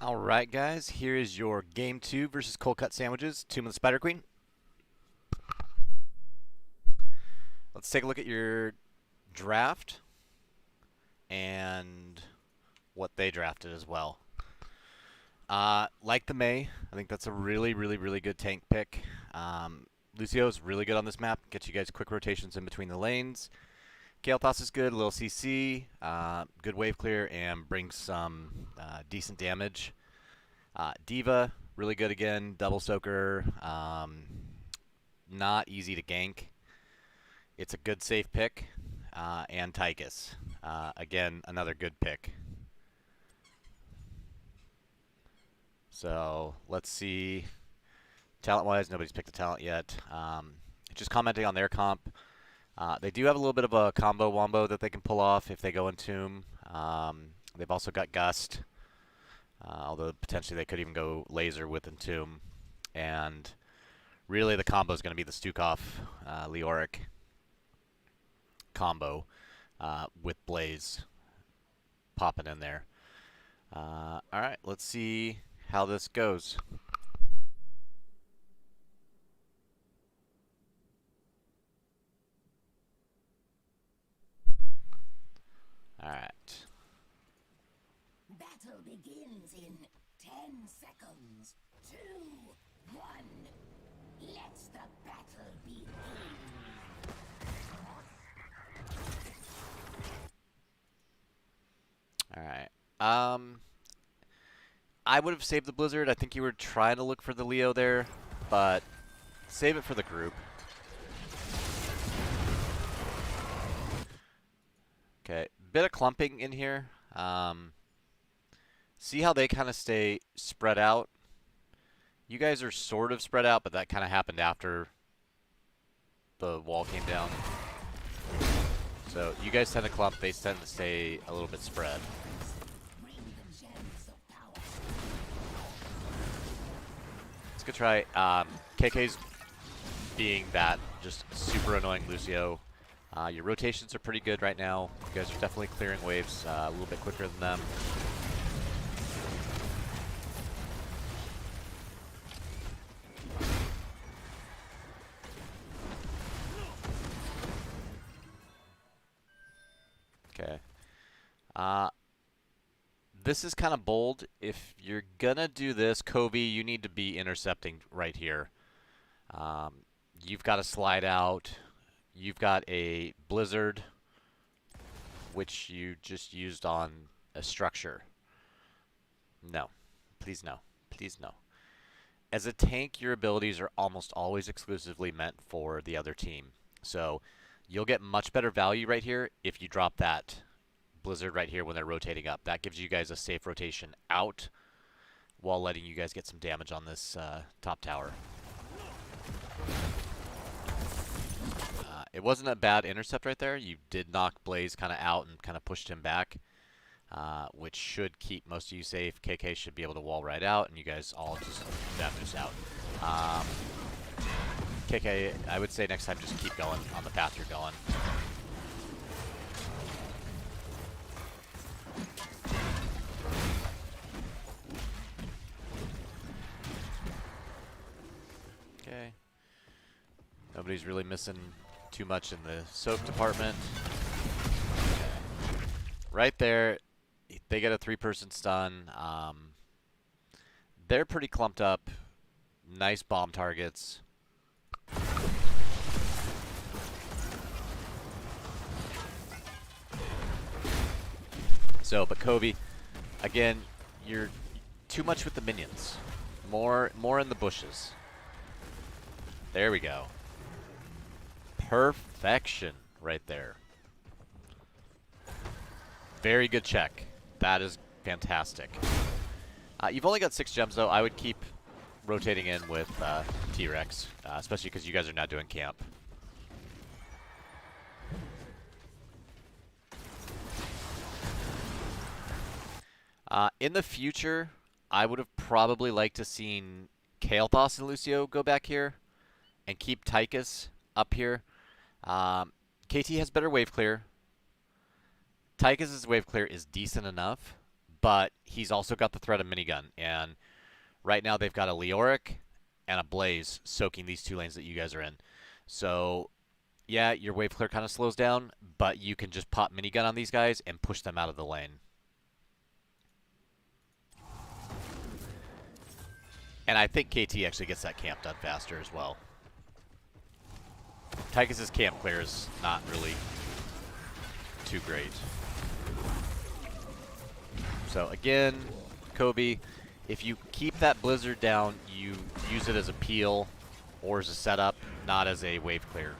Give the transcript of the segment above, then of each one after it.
All right, guys, here is your Game 2 versus Cold Cut Sandwiches, Tomb of the Spider Queen. Let's take a look at your draft and what they drafted as well. Like the May, I think that's a really good tank pick. Lucio is really good on this map, gets you guys quick rotations in between the lanes. Kael'thas is good, a little CC, good wave clear, and brings some decent damage. Diva, really good again, double soaker, not easy to gank. It's a good safe pick, and Tychus, again, another good pick. So let's see. Talent-wise, nobody's picked a talent yet. Just commenting on their comp. They do have a little bit of a combo wombo that they can pull off if they go in Tomb. They've also got Gust, although potentially they could even go Laser with Entomb. And really the combo is going to be the Stukov Leoric combo with Blaze popping in there. All right, let's see how this goes. All right. Battle begins in 10 seconds. 2, 1. Let the battle begin. All right. I would have saved the Blizzard. I think you were trying to look for the Leo there, but save it for the group. Okay, bit of clumping in here. See how they kind of stay spread out? You guys are sort of spread out, but that kind of happened after the wall came down. So you guys tend to clump, they tend to stay a little bit spread. Let's go try KK's being that just super annoying Lucio. Your rotations are pretty good right now. You guys are definitely clearing waves a little bit quicker than them. Okay. This is kind of bold. If you're gonna do this, Covey, you need to be intercepting right here. You've got to slide out. You've got a Blizzard, which you just used on a structure. No. Please no. Please no. As a tank, your abilities are almost always exclusively meant for the other team. So you'll get much better value right here if you drop that Blizzard right here when they're rotating up. That gives you guys a safe rotation out while letting you guys get some damage on this top tower. It wasn't a bad intercept right there. You did knock Blaze kind of out and kind of pushed him back, which should keep most of you safe. KK should be able to wall right out, and you guys all just vamoose out. KK, I would say next time just keep going on the path you're going. Okay. Nobody's really missing too much in the soak department. Okay. Right there, they get a 3-person stun. They're pretty clumped up. Nice bomb targets. So, but Covey, again, you're too much with the minions. More in the bushes. There we go. Perfection right there. Very good check. That is fantastic. You've only got 6 gems, though. I would keep rotating in with T-Rex, especially because you guys are not doing camp. In the future, I would have probably liked to seen Kael'thas and Lucio go back here and keep Tychus up here. KT has better wave clear. Tychus' wave clear is decent enough, but he's also got the threat of minigun. And right now they've got a Leoric and a Blaze soaking these 2 lanes that you guys are in. So yeah, your wave clear kind of slows down, but you can just pop minigun on these guys and push them out of the lane. And I think KT actually gets that camp done faster as well. Tychus's camp clear is not really too great. So again, Kobe, if you keep that Blizzard down, you use it as a peel or as a setup, not as a wave clear.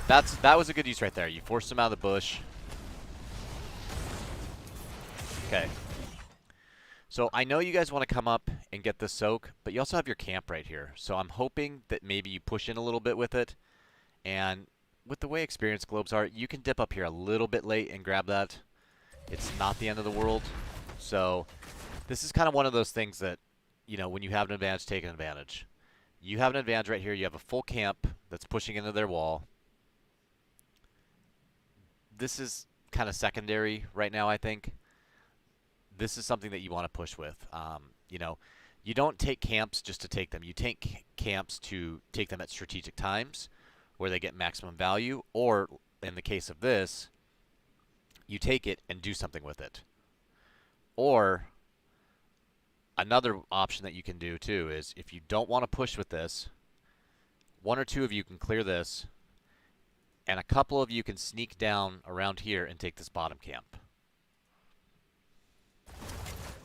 That was a good use right there. You forced him out of the bush. Okay. So I know you guys want to come up and get this soak, but you also have your camp right here. So I'm hoping that maybe you push in a little bit with it. And with the way experienced globes are, you can dip up here a little bit late and grab that. It's not the end of the world. So this is kind of one of those things that, you know, when you have an advantage, take an advantage. You have an advantage right here. You have a full camp that's pushing into their wall. This is kind of secondary right now, I think. This is something that you want to push with. You know, you don't take camps just to take them. You take camps to take them at strategic times where they get maximum value, or in the case of this, you take it and do something with it. Or another option that you can do too is if you don't want to push with this, 1 or 2 of you can clear this, and a couple of you can sneak down around here and take this bottom camp.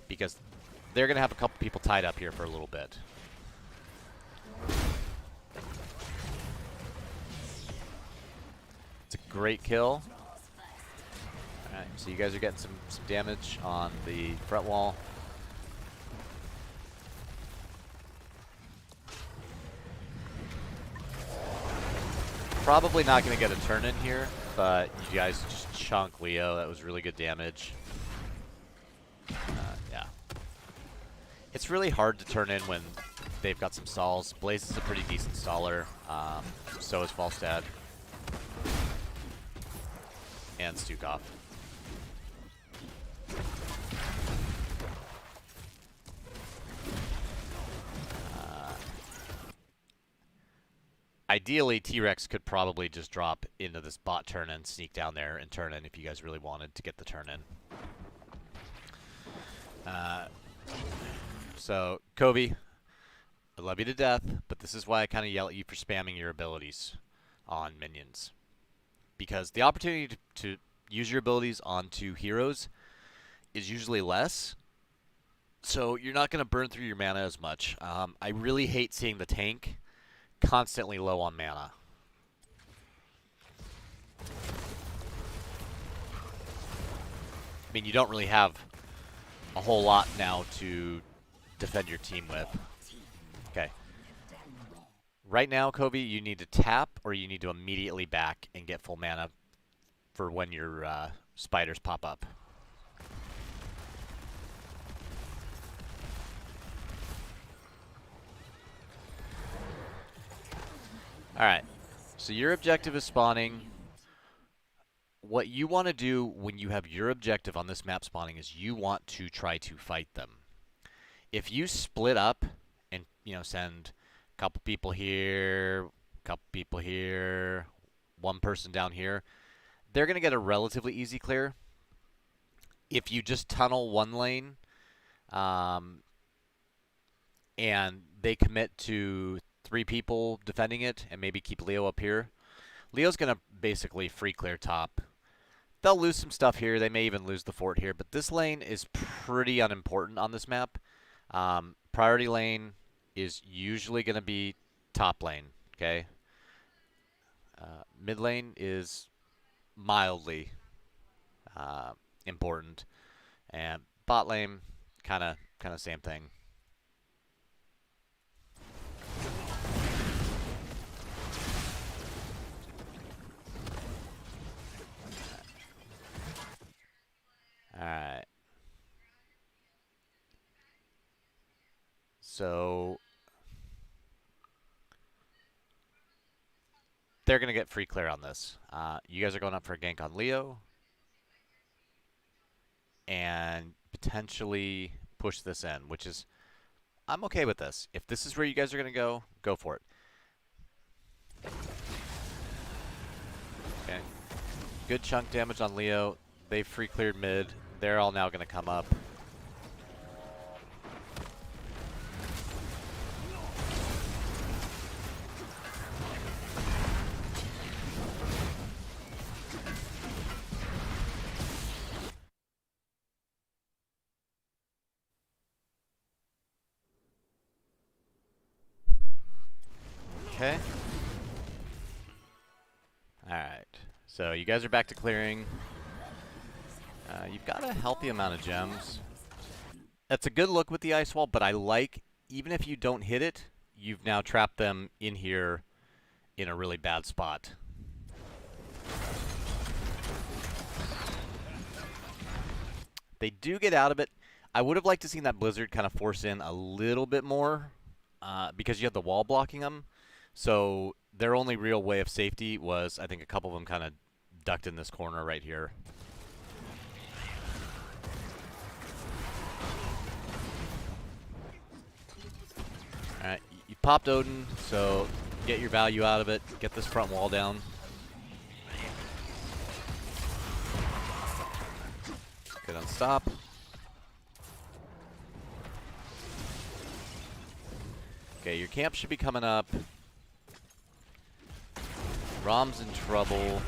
Because they're going to have a couple people tied up here for a little bit. It's a great kill. Alright, so you guys are getting some damage on the front wall. Probably not going to get a turn in here, but you guys just chunk Leo. That was really good damage. Yeah. It's really hard to turn in when they've got some stalls. Blaze is a pretty decent staller. So is Falstad. And Stukov. Ideally, T-Rex could probably just drop into this bot turn and sneak down there and turn in if you guys really wanted to get the turn in. So, Kobe, I love you to death, but this is why I kind of yell at you for spamming your abilities on minions. Because the opportunity to use your abilities onto heroes is usually less, so you're not going to burn through your mana as much. I really hate seeing the tank constantly low on mana. I mean, you don't really have a whole lot now to defend your team with. Okay. Right now, Kobe, you need to tap or you need to immediately back and get full mana for when your spiders pop up. Alright, so your objective is spawning. What you want to do when you have your objective on this map spawning is you want to try to fight them. If you split up and, you know, send a couple people here, a couple people here, one person down here, they're going to get a relatively easy clear. If you just tunnel one lane and they commit to 3 people defending it and maybe keep Leo up here, Leo's going to basically free clear top. They'll lose some stuff here. They may even lose the fort here, but this lane is pretty unimportant on this map. Priority lane is usually going to be top lane, okay? Mid lane is mildly important, and bot lane kind of same thing. All right. So they're going to get free clear on this. You guys are going up for a gank on Leo. and potentially push this in, which is, I'm okay with this. If this is where you guys are going to go for it. Okay. Good chunk damage on Leo. They free cleared mid. They're all now going to come up. Okay. Alright. So you guys are back to clearing. You've got a healthy amount of gems. That's a good look with the ice wall, but I like, even if you don't hit it, you've now trapped them in here in a really bad spot. They do get out of it. I would have liked to seen that Blizzard kind of force in a little bit more because you have the wall blocking them. So their only real way of safety was, I think, a couple of them kind of ducked in this corner right here. Alright, you popped Odin, so get your value out of it. Get this front wall down. Good on stop. Okay, your camp should be coming up. Rom's in trouble.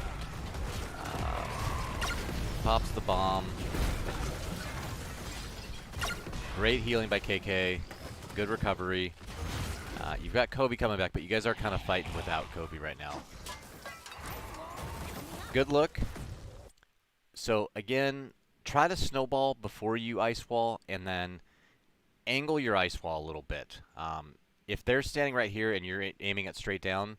Pops the bomb. Great healing by KK. Good recovery. You've got Kobe coming back, but you guys are kind of fighting without Kobe right now. Good look. So again, try to snowball before you ice wall, and then angle your ice wall a little bit. If they're standing right here and you're aiming it straight down,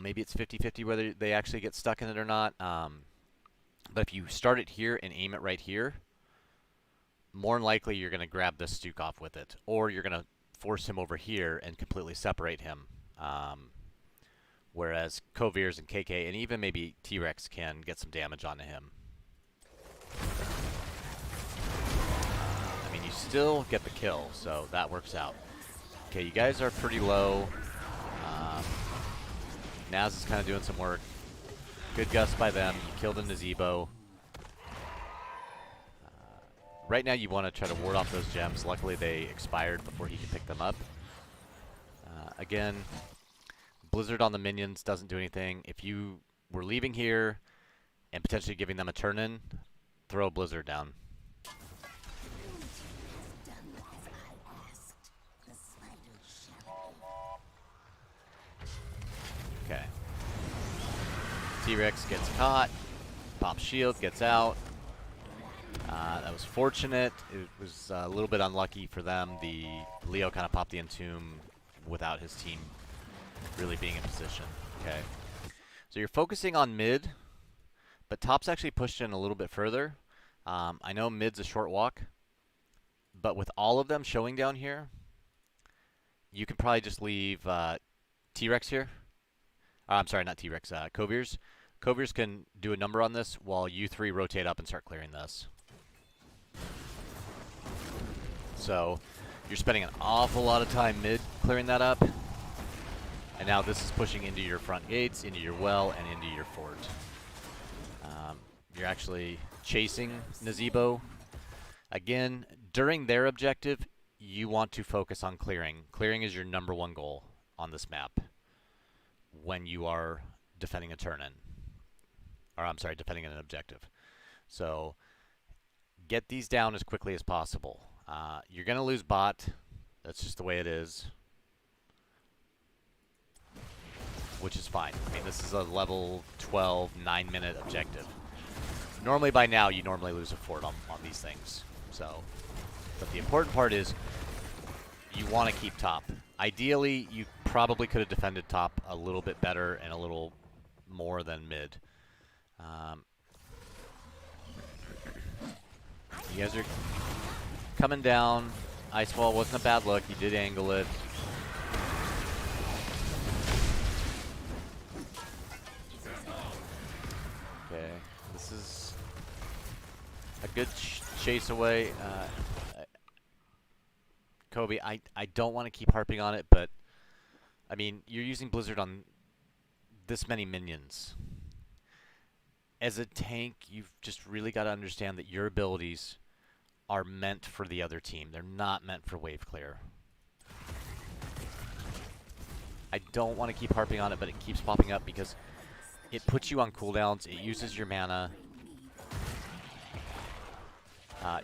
maybe it's 50-50 whether they actually get stuck in it or not. But if you start it here and aim it right here, more than likely you're going to grab this Stukov with it, or you're going to force him over here and completely separate him. Whereas Kovirs and KK and even maybe T-Rex can get some damage onto him. I mean, you still get the kill, so that works out. Okay, you guys are pretty low. Naz is kind of doing some work. Good gust by them. You killed a Nazebo. Right now you want to try to ward off those gems. Luckily they expired before he could pick them up. Again, Blizzard on the minions doesn't do anything. If you were leaving here and potentially giving them a turn-in, throw Blizzard down. Okay. T-Rex gets caught. Pops shield, gets out. That was fortunate. It was a little bit unlucky for them. The Leo kind of popped the Entomb without his team really being in position. Okay. So you're focusing on mid, but top's actually pushed in a little bit further. I know mid's a short walk, but with all of them showing down here, you can probably just leave T-Rex here. I'm sorry, not T-Rex, Kovirs. Kovirs can do a number on this while you three rotate up and start clearing this. So you're spending an awful lot of time mid clearing that up. And now this is pushing into your front gates, into your well, and into your fort. You're actually chasing Nazebo. Again, during their objective, you want to focus on clearing. Clearing is your #1 goal on this map when you are defending a turn-in. Or, I'm sorry, defending an objective. So, get these down as quickly as possible. You're going to lose bot. That's just the way it is. Which is fine. I mean, this is a level 12, 9-minute objective. Normally by now, you normally lose a fort on these things. So, but the important part is you want to keep top. Ideally, you probably could have defended top a little bit better and a little more than mid. You guys are coming down. Ice wall wasn't a bad look. You did angle it. Okay, this is a good chase away. Kobe, I don't want to keep harping on it, but I mean, you're using Blizzard on this many minions. As a tank, you've just really got to understand that your abilities are meant for the other team. They're not meant for wave clear. I don't want to keep harping on it, but it keeps popping up because it puts you on cooldowns. It uses your mana.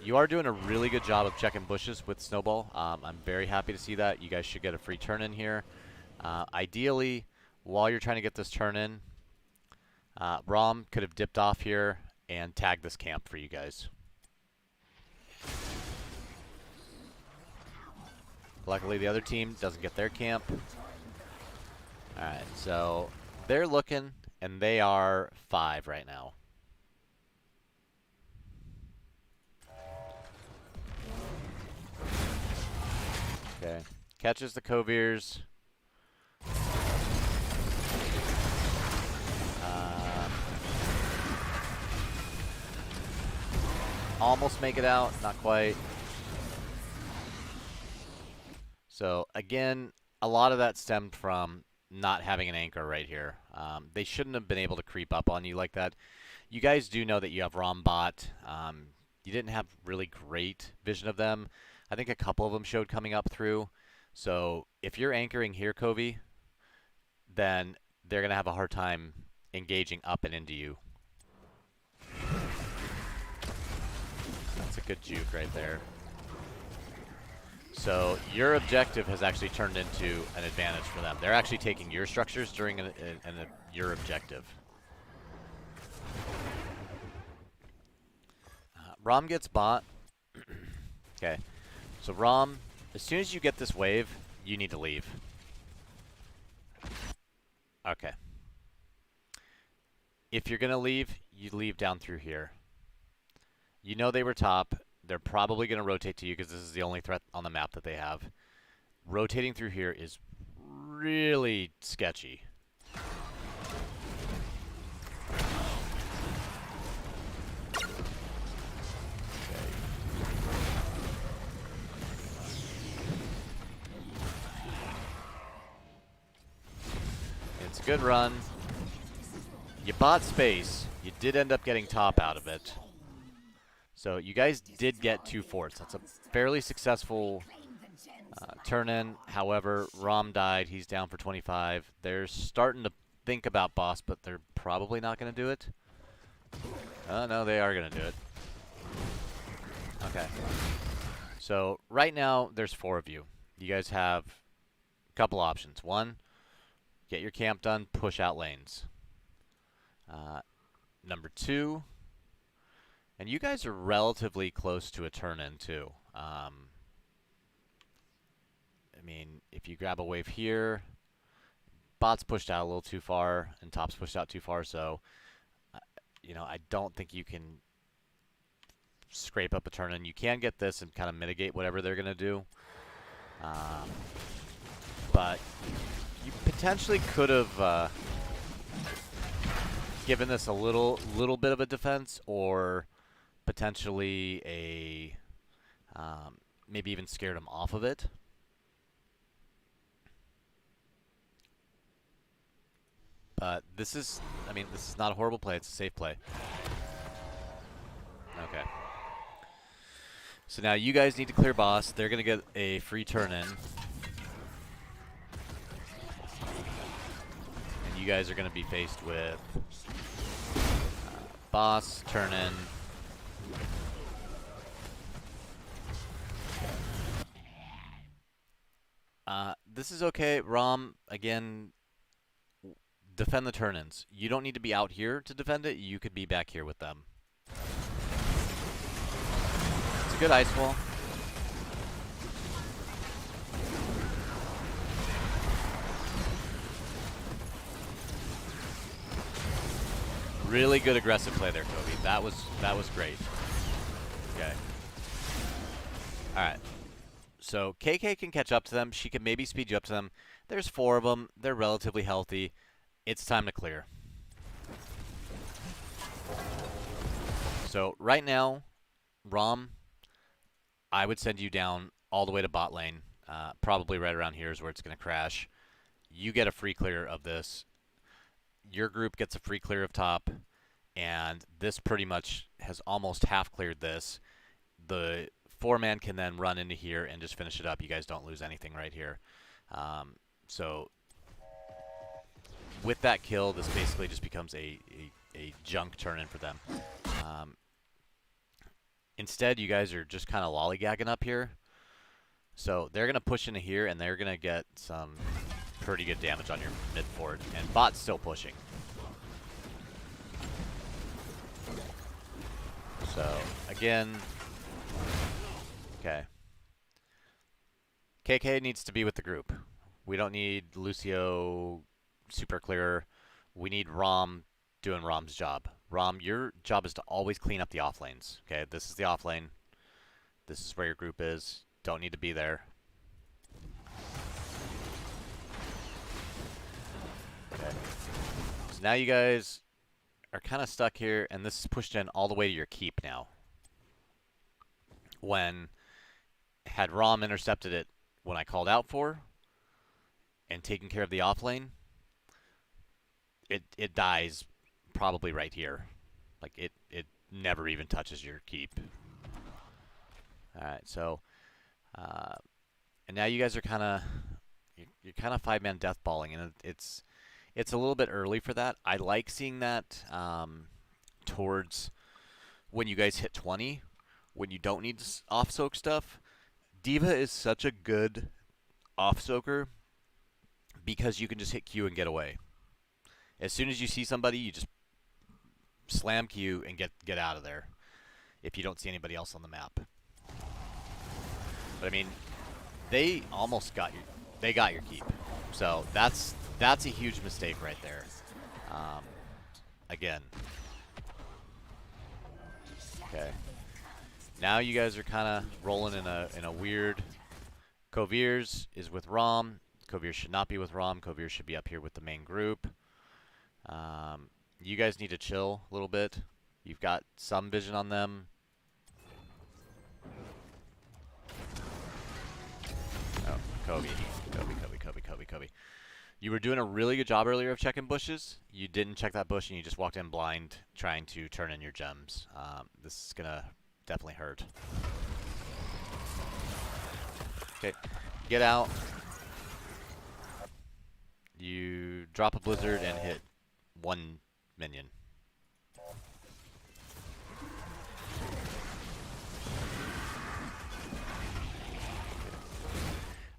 You are doing a really good job of checking bushes with Snowball. I'm very happy to see that. You guys should get a free turn in here. Ideally, while you're trying to get this turn in, Rom could have dipped off here and tagged this camp for you guys. Luckily, the other team doesn't get their camp. Alright, so they're looking, and they are 5 right now. Okay, catches the Kovirs. Almost make it out, not quite. So again, a lot of that stemmed from not having an anchor right here. They shouldn't have been able to creep up on you like that. You guys do know that you have Rombot. You didn't have really great vision of them. I think a couple of them showed coming up through. So if you're anchoring here, Covey, then they're going to have a hard time engaging up and into you. That's a good juke right there. So your objective has actually turned into an advantage for them. They're actually taking your structures during your objective. Rom gets bot. Okay. So Rom, as soon as you get this wave, you need to leave. Okay. If you're going to leave, you leave down through here. You know they were top. They're probably going to rotate to you because this is the only threat on the map that they have. Rotating through here is really sketchy. It's a good run. You bought space. You did end up getting top out of it. So you guys did get 2 forts. That's a fairly successful turn in. However, Rom died. He's down for 25. They're starting to think about boss, but they're probably not going to do it. Oh, no, they are going to do it. Okay. So right now, there's 4 of you. You guys have a couple options. One, get your camp done, push out lanes. Number 2, and you guys are relatively close to a turn-in, too. I mean, if you grab a wave here, bot's pushed out a little too far, and top's pushed out too far, so, you know, I don't think you can scrape up a turn-in. You can get this and kind of mitigate whatever they're going to do. But you potentially could have given this a little bit of a defense, or potentially a maybe even scared him off of it. But this is, I mean, this is not a horrible play. It's a safe play. Okay. So now you guys need to clear boss. They're going to get a free turn in. And you guys are going to be faced with boss, turn in. This is okay. Rom, again, defend the turn-ins. You don't need to be out here to defend it. You could be back here with them. It's a good ice wall. Really good aggressive play there, Kobe. That was great. Okay. All right. So KK can catch up to them. She can maybe speed you up to them. There's 4 of them. They're relatively healthy. It's time to clear. So right now, Rom, I would send you down all the way to bot lane. Probably right around here is where it's going to crash. You get a free clear of this. Your group gets a free clear of top, and this pretty much has almost half cleared this. The 4-man can then run into here and just finish it up. You guys don't lose anything right here. So with that kill, this basically just becomes a junk turn-in for them. Instead, you guys are just kind of lollygagging up here. So they're going to push into here, and they're going to get some pretty good damage on your mid fort. And bot's still pushing. So, again, okay. KK needs to be with the group. We don't need Lucio super clear. We need Rom doing Rom's job. Rom, your job is to always clean up the off lanes. Okay, this is the off lane. This is where your group is. Don't need to be there. Okay. So now you guys are kind of stuck here, and this is pushed in all the way to your keep now. When had Rom intercepted it when I called out for and taken care of the off lane, it dies probably right here. Like it never even touches your keep. Alright, so and now you guys are you're kind of 5-man death balling, and it's a little bit early for that. I like seeing that towards when you guys hit 20, when you don't need off soak stuff. D.Va is such a good off soaker because you can just hit Q and get away. As soon as you see somebody, you just slam Q and get out of there if you don't see anybody else on the map. But I mean, they almost got your keep. So that's a huge mistake right there. Again. Okay. Now you guys are kind of rolling in a weird. Kovir's is with Rom. Kovir should not be with Rom. Kovir should be up here with the main group. You guys need to chill a little bit. You've got some vision on them. Oh, Kobe. Kobe. You were doing a really good job earlier of checking bushes. You didn't check that bush, and you just walked in blind trying to turn in your gems. This is going to definitely hurt. Okay, get out. You drop a blizzard and hit one minion.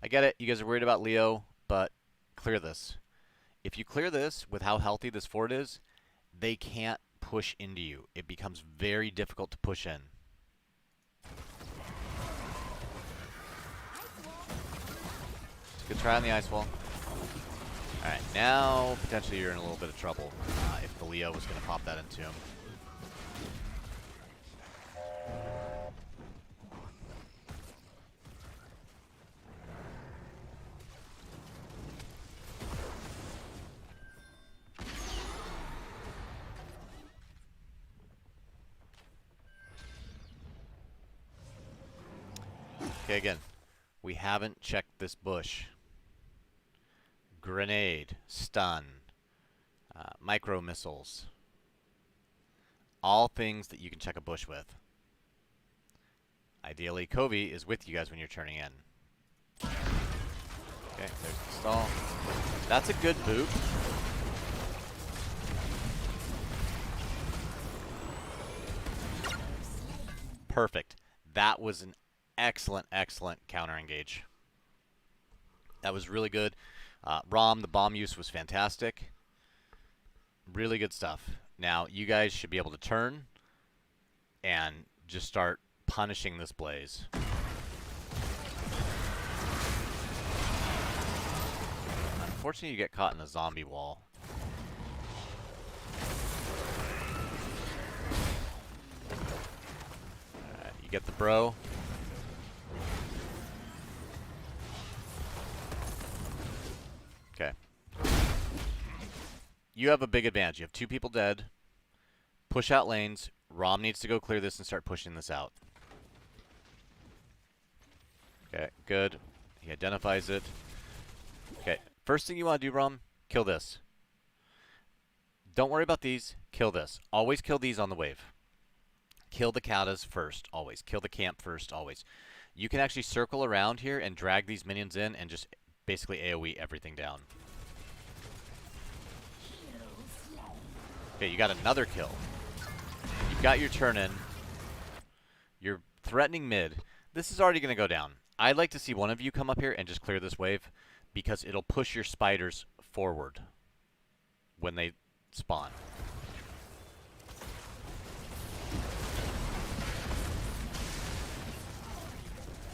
I get it. You guys are worried about Leo, but clear this. If you clear this with how healthy this fort is, they can't push into you. It becomes very difficult to push in. Good try on the ice wall. Alright, now potentially you're in a little bit of trouble if the Leo was going to pop that into him. Okay, again, we haven't checked this bush. Grenade, stun, micro missiles. All things that you can check a bush with. Ideally, Covey is with you guys when you're turning in. Okay, there's the stall. That's a good boot. Perfect. That was an excellent counter engage. That was really good. Rom, the bomb use was fantastic. Really good stuff. Now, you guys should be able to turn and just start punishing this Blaze. Unfortunately, you get caught in a zombie wall. Alright, you get the bro. Okay. You have a big advantage. You have 2 people dead. Push out lanes. Rom needs to go clear this and start pushing this out. Okay, good. He identifies it. Okay, first thing you want to do, Rom, kill this. Don't worry about these. Kill this. Always kill these on the wave. Kill the katas first, always. Kill the camp first, always. You can actually circle around here and drag these minions in and just basically AoE everything down. Okay, you got another kill. You've got your turn in. You're threatening mid. This is already going to go down. I'd like to see one of you come up here and just clear this wave because it'll push your spiders forward when they spawn.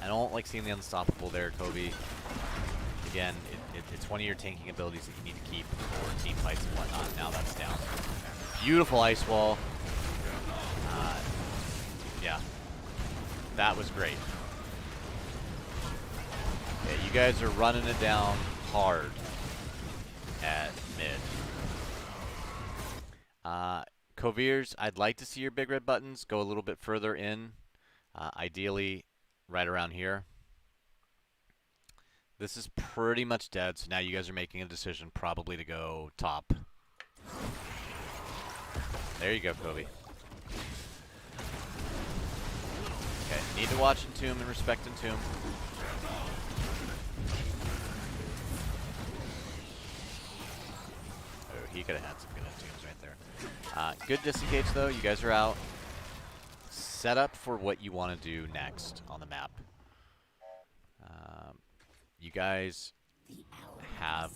I don't like seeing the unstoppable there, Kobe. Again, it's one of your tanking abilities that you need to keep for team fights and whatnot. Now that's down. Beautiful ice wall. Yeah, that was great. Yeah, you guys are running it down hard at mid. Kovirs, I'd like to see your big red buttons go a little bit further in. Ideally, right around here. This is pretty much dead, so now you guys are making a decision probably to go top. There you go, Kobe. Okay, need to watch Entomb and respect Entomb. Oh, he could have had some good Entombs right there. Good disengage, though. You guys are out. Set up for what you want to do next on the map. You guys have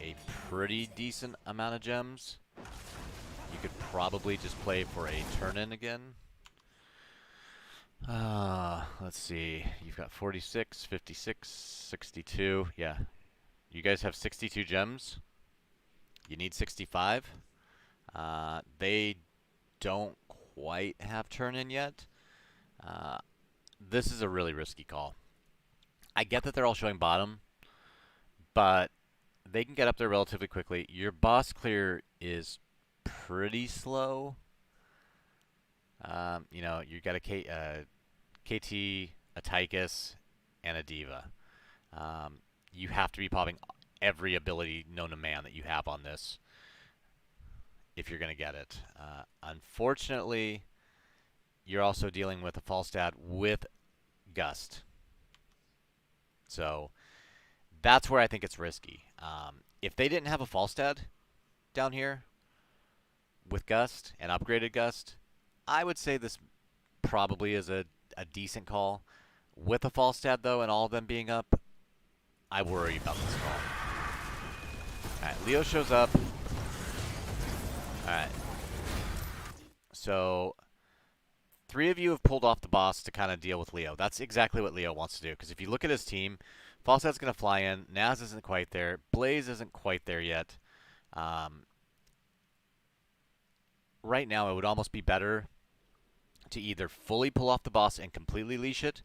a pretty decent amount of gems. You could probably just play for a turn-in again. Let's see. You've got 46, 56, 62. Yeah. You guys have 62 gems. You need 65. They don't quite have turn-in yet. This is a really risky call. I get that they're all showing bottom, but they can get up there relatively quickly. Your boss clear is pretty slow. You know, you got a KT, a Tychus, and a Diva. You have to be popping every ability known to man that you have on this if you're going to get it. Unfortunately, you're also dealing with a Falstad with Gust. So that's where I think it's risky. If they didn't have a Falstad down here with Gust and upgraded Gust, I would say this probably is a decent call. With a Falstad, though, and all of them being up, I worry about this call. Alright, Leo shows up. Alright. So 3 of you have pulled off the boss to kind of deal with Leo. That's exactly what Leo wants to do. Because if you look at his team, Falstad's going to fly in. Naz isn't quite there. Blaze isn't quite there yet. Right now, it would almost be better to either fully pull off the boss and completely leash it.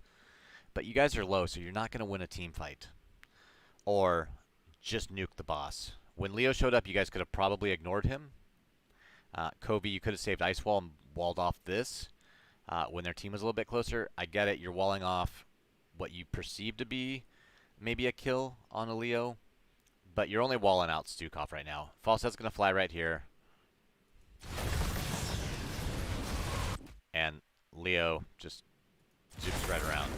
But you guys are low, so you're not going to win a team fight. Or just nuke the boss. When Leo showed up, you guys could have probably ignored him. Kobe, you could have saved Ice Wall and walled off this. When their team was a little bit closer, I get it. You're walling off what you perceive to be maybe a kill on a Leo, but you're only walling out Stukov right now. Falstad's going to fly right here. And Leo just zoops right around.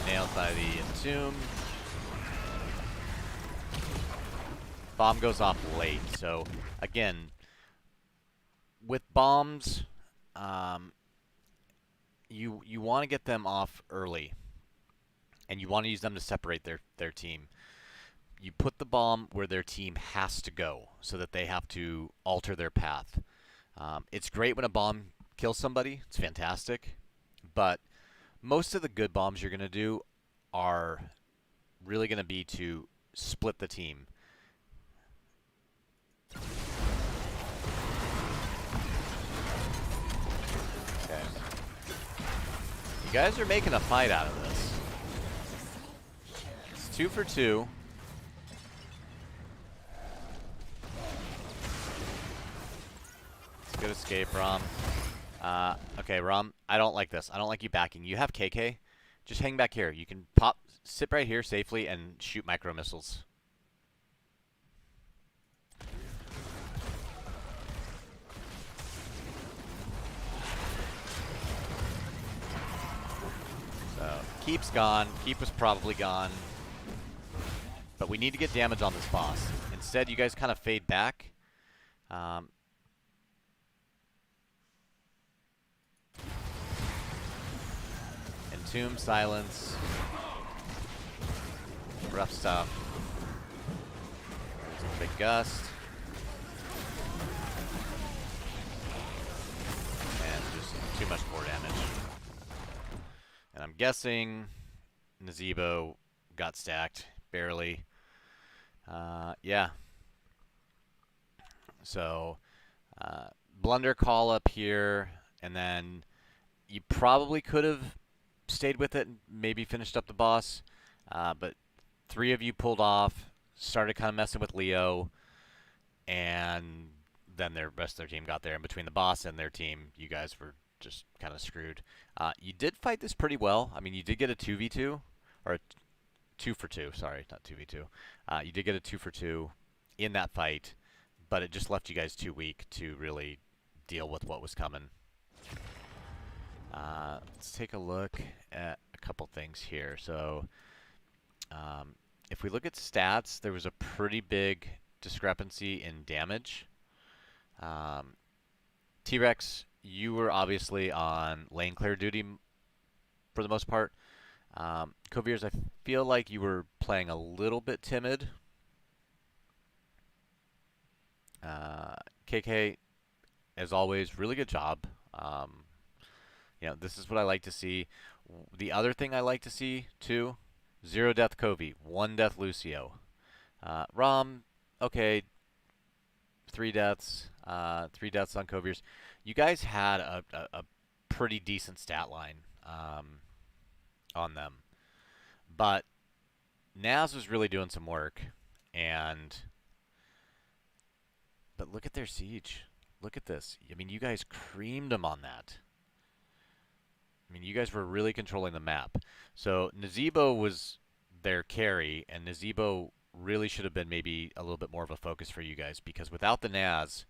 Nailed by the Entomb. Bomb goes off late, so again, with bombs, you want to get them off early, and you want to use them to separate their team. You put the bomb where their team has to go, so that they have to alter their path. It's great when a bomb kills somebody; it's fantastic. But most of the good bombs you're going to do are really going to be to split the team. Okay. You guys are making a fight out of this. It's 2 for 2. It's a good escape, Rom. Okay, Rom, I don't like this. I don't like you backing. You have KK. Just hang back here. You can sit right here safely and shoot micro missiles. So, Keep's gone. Keep was probably gone. But we need to get damage on this boss. Instead, you guys kind of fade back. Um, Entomb, silence. Rough stuff. There's a big gust. And just too much core damage. And I'm guessing Nazebo got stacked. Barely. Yeah. So, blunder call up here, and then you probably could have stayed with it and maybe finished up the boss, but three of you pulled off, started kind of messing with Leo, and then the rest of their team got there. And between the boss and their team, you guys were just kind of screwed. You did fight this pretty well. I mean, you did get a 2v2, or a 2 for 2, sorry, not 2v2. You did get a 2 for 2 in that fight, but it just left you guys too weak to really deal with what was coming. Let's take a look at a couple things here. So, if we look at stats, there was a pretty big discrepancy in damage. T-Rex, you were obviously on lane clear duty for the most part. Koviers, I feel like you were playing a little bit timid. KK, as always, really good job. This is what I like to see. The other thing I like to see, too, 0 death Kovi, 1 death Lucio. Rom, okay, 3 deaths. 3 deaths on Koviers. You guys had a pretty decent stat line on them. But Naz was really doing some work. But look at their siege. Look at this. I mean, you guys creamed them on that. I mean, you guys were really controlling the map. So Nazebo was their carry, and Nazebo really should have been maybe a little bit more of a focus for you guys, because without the Naz,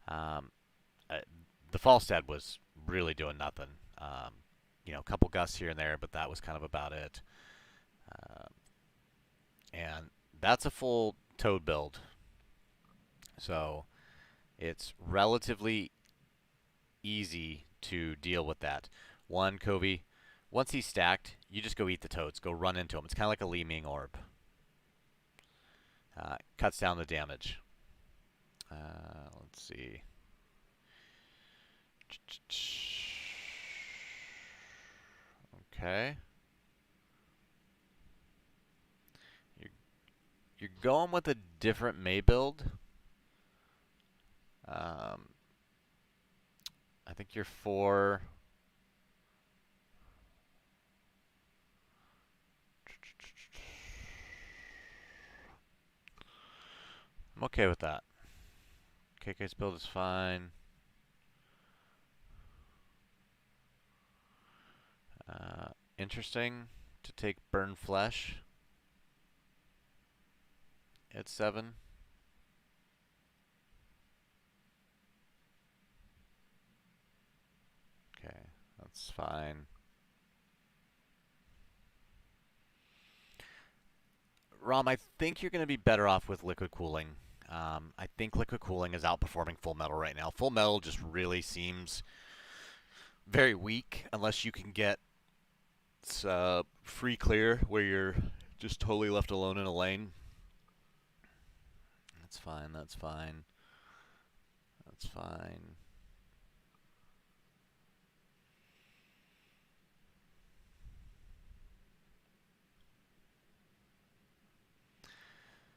the Falstad was really doing nothing. A couple gusts here and there, but that was kind of about it. And that's a full Toad build. So it's relatively easy to deal with that. One, Kobe, once he's stacked, you just go eat the toads. Go run into him. It's kind of like a Li Ming orb. Cuts down the damage. Let's see. Okay. You're going with a different May build. I think you're 4. I'm okay with that. KK's build is fine. Interesting to take Burn Flesh at 7. Okay, that's fine. Rom, I think you're going to be better off with Liquid Cooling. I think Liquid Cooling is outperforming Full Metal right now. Full Metal just really seems very weak unless you can get free clear where you're just totally left alone in a lane. That's fine, that's fine. That's fine.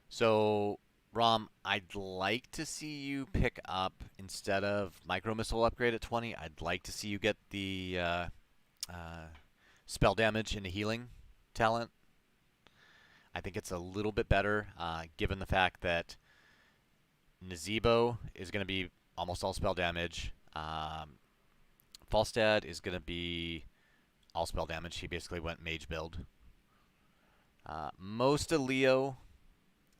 So, Rom, I'd like to see you pick up, instead of Micro Missile upgrade at 20, I'd like to see you get the spell damage into healing talent. I think it's a little bit better, given the fact that Nazebo is going to be almost all spell damage. Falstad is going to be all spell damage. He basically went mage build. Most of Leo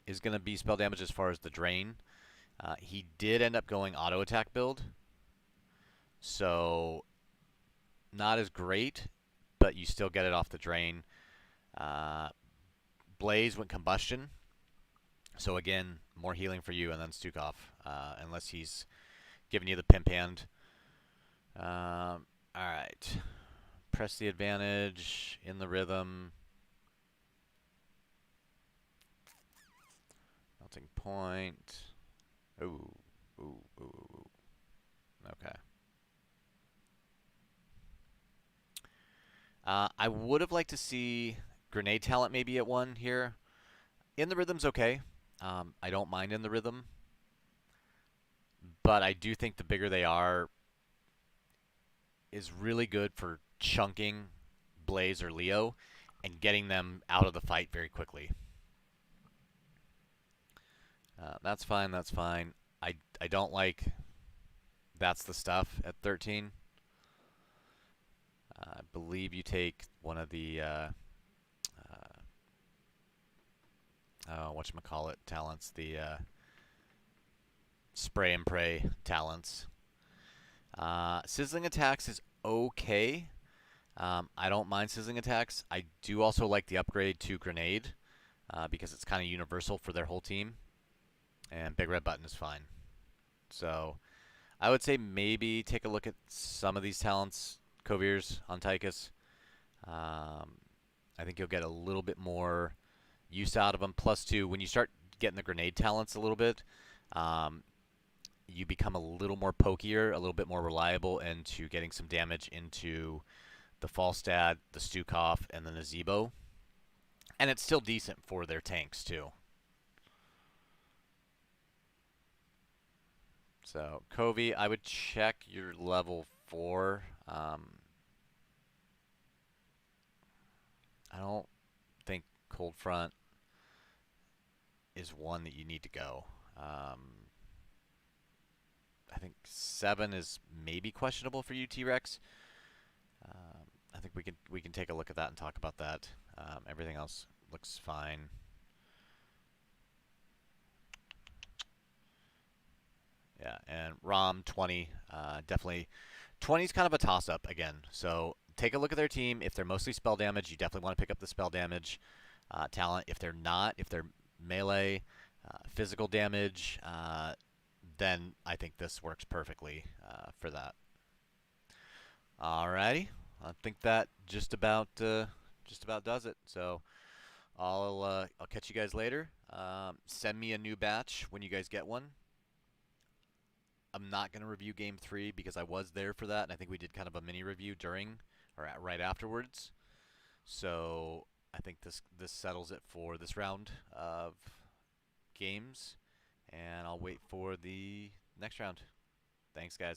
is going to be spell damage as far as the drain. He did end up going auto attack build, so not as great, but you still get it off the drain. Blaze went combustion, so again, more healing for you, and then Stukov, unless he's giving you the pimp hand. All right, press the advantage in the rhythm. Melting point. Ooh, ooh, ooh, ooh. Okay. I would have liked to see grenade talent maybe at 1 here. In the rhythm's okay. I don't mind in the rhythm. But I do think the bigger they are is really good for chunking Blaze or Leo and getting them out of the fight very quickly. That's fine, that's fine. I don't like that's the stuff at 13. I believe you take one of the whatchamacallit talents, the spray and pray talents. Sizzling attacks is okay. I don't mind sizzling attacks. I do also like the upgrade to grenade because it's kind of universal for their whole team. And big red button is fine. So I would say maybe take a look at some of these talents, Kovir's on Tychus. I think you'll get a little bit more use out of them. Plus, too, when you start getting the grenade talents a little bit, you become a little more pokier, a little bit more reliable into getting some damage into the Falstad, the Stukov, and the Nazebo. And it's still decent for their tanks, too. So, Covey, I would check your level 4. I don't think Cold Front is one that you need to go. I think 7 is maybe questionable for you, T-Rex. I think we can take a look at that and talk about that. Everything else looks fine. Yeah, and ROM 20, definitely 20 is kind of a toss-up again. So take a look at their team. If they're mostly spell damage, you definitely want to pick up the spell damage talent. If they're not, if they're melee, physical damage, then I think this works perfectly for that. Alrighty, I think that just about does it. So I'll catch you guys later. Send me a new batch when you guys get one. I'm not going to review Game 3 because I was there for that, and I think we did kind of a mini review during or right afterwards. So I think this settles it for this round of games, and I'll wait for the next round. Thanks, guys.